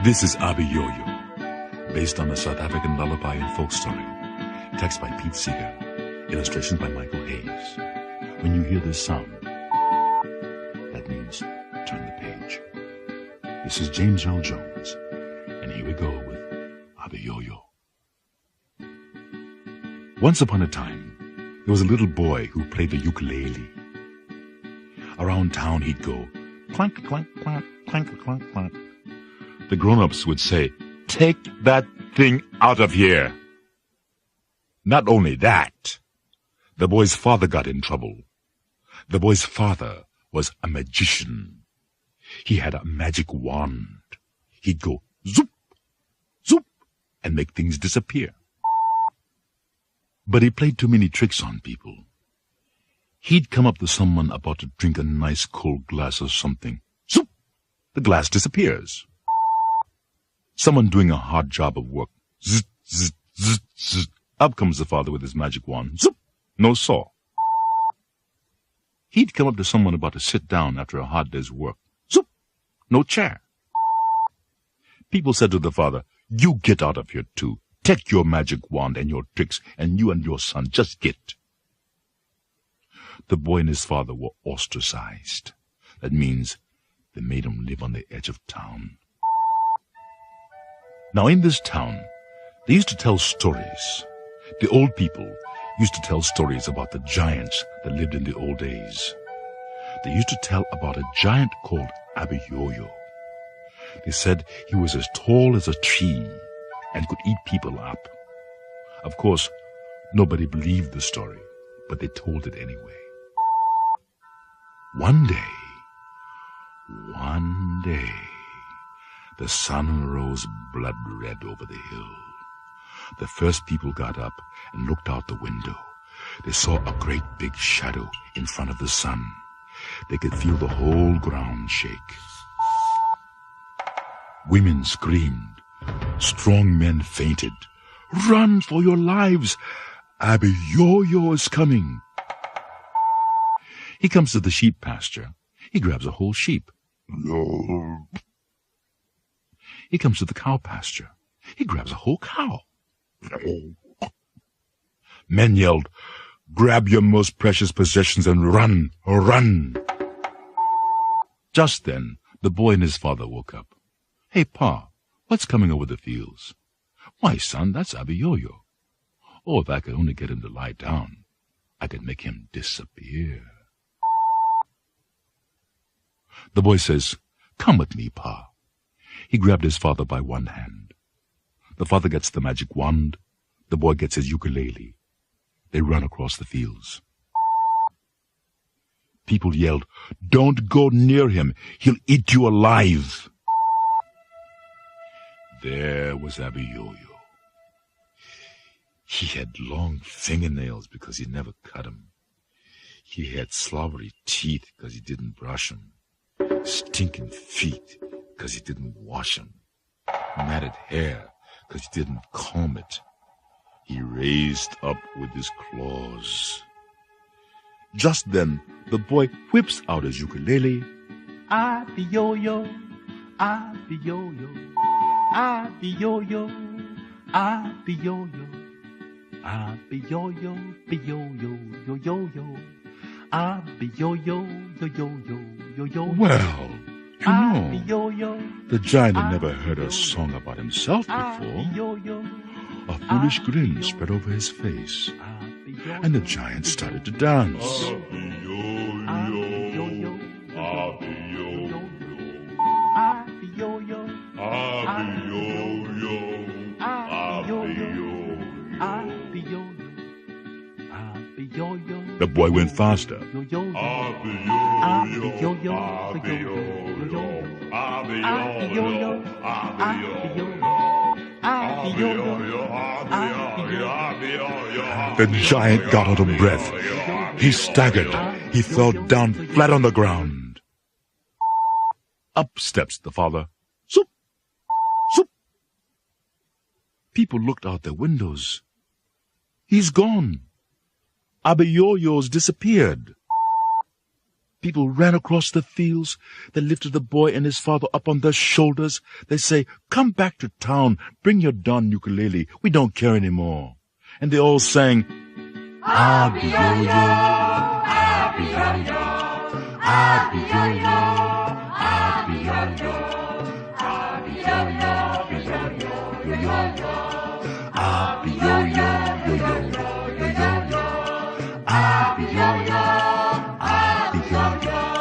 This is Abiyoyo, based on a South African lullaby and folk story. Text by Pete Seeger, illustration by Michael Hayes. When you hear this sound, that means turn the page. This is James Earl Jones, and here we go with Abiyoyo. Once upon a time, there was a little boy who played the ukulele. Around town he'd go, clank, clank, clank, clank, clank, clank. The grown-ups would say, "Take that thing out of here." Not only that, the boy's father got in trouble. The boy's father was a magician. He had a magic wand. He'd go zoop, zoop, and make things disappear. But he played too many tricks on people. He'd come up to someone about to drink a nice cold glass of something. Zoop! The glass disappears. Someone doing a hard job of work. Zzz, zzz, zzz, zzz. Up comes the father with his magic wand. Zoop! No saw. He'd come up to someone about to sit down after a hard day's work. Zoop! No chair. People said to the father, "You get out of here too. Take your magic wand and your tricks, and you and your son just get." The boy and his father were ostracized. That means they made him live on the edge of town. Now in this town, they used to tell stories. The old people used to tell stories about the giants that lived in the old days. They used to tell about a giant called Abiyoyo. They said he was as tall as a tree and could eat people up. Of course, nobody believed the story, but they told it anyway. One day, the sun rose blood red over the hill. The first people got up and looked out the window. They saw a great big shadow in front of the sun. They could feel the whole ground shake. Women screamed. Strong men fainted. "Run for your lives! Abiyoyo is coming!" He comes to the sheep pasture. He grabs a whole sheep. No. He comes to the cow pasture. He grabs a whole cow. Men yelled, "Grab your most precious possessions and run, run!" Just then, the boy and his father woke up. "Hey, Pa, what's coming over the fields?" "Why, son, that's Abiyoyo." "Oh, if I could only get him to lie down, I could make him disappear." The boy says, "Come with me, Pa." He grabbed his father by one hand. The father gets the magic wand. The boy gets his ukulele. They run across the fields. People yelled, "Don't go near him. He'll eat you alive." There was Abiyoyo. He had long fingernails because he never cut them. He had slobbery teeth because he didn't brush them. Stinking feet because he didn't wash them. Matted hair because he didn't comb it. He raised up with his claws. Just then, the boy whips out his ukulele. "Abiyoyo, Abiyoyo, Abiyoyo, Abiyoyo, Abiyoyo, Biyoyo, yo-yo-yo, Abiyoyo, yo-yo-yo, yo-yo." Well, you know, the giant had never heard a song about himself before. A foolish grin spread over his face, and the giant started to dance. Abiyoyo, Abiyoyo, Abiyoyo, Abiyoyo, Abiyoyo, Abiyoyo, Abiyoyo. The boy went faster. Abiyoyo, Abiyoyo, Abiyoyo, Abiyoyo, Abiyoyo. The giant got out of breath. He staggered. He fell down flat on the ground. Up steps the father. Zoop! Zoop! People looked out their windows. He's gone. Abiyoyo's disappeared. People ran across the fields. They lifted the boy and his father up on their shoulders. They say, "Come back to town. Bring your darn ukulele. We don't care anymore." And they all sang, Abiyoyo, Abiyoyo, Abiyoyo, Abiyoyo, Abiyoyo, Abiyoyo, Abiyoyo, Abiyoyo, Abiyoyo, Abiyoyo, Abiyoyo.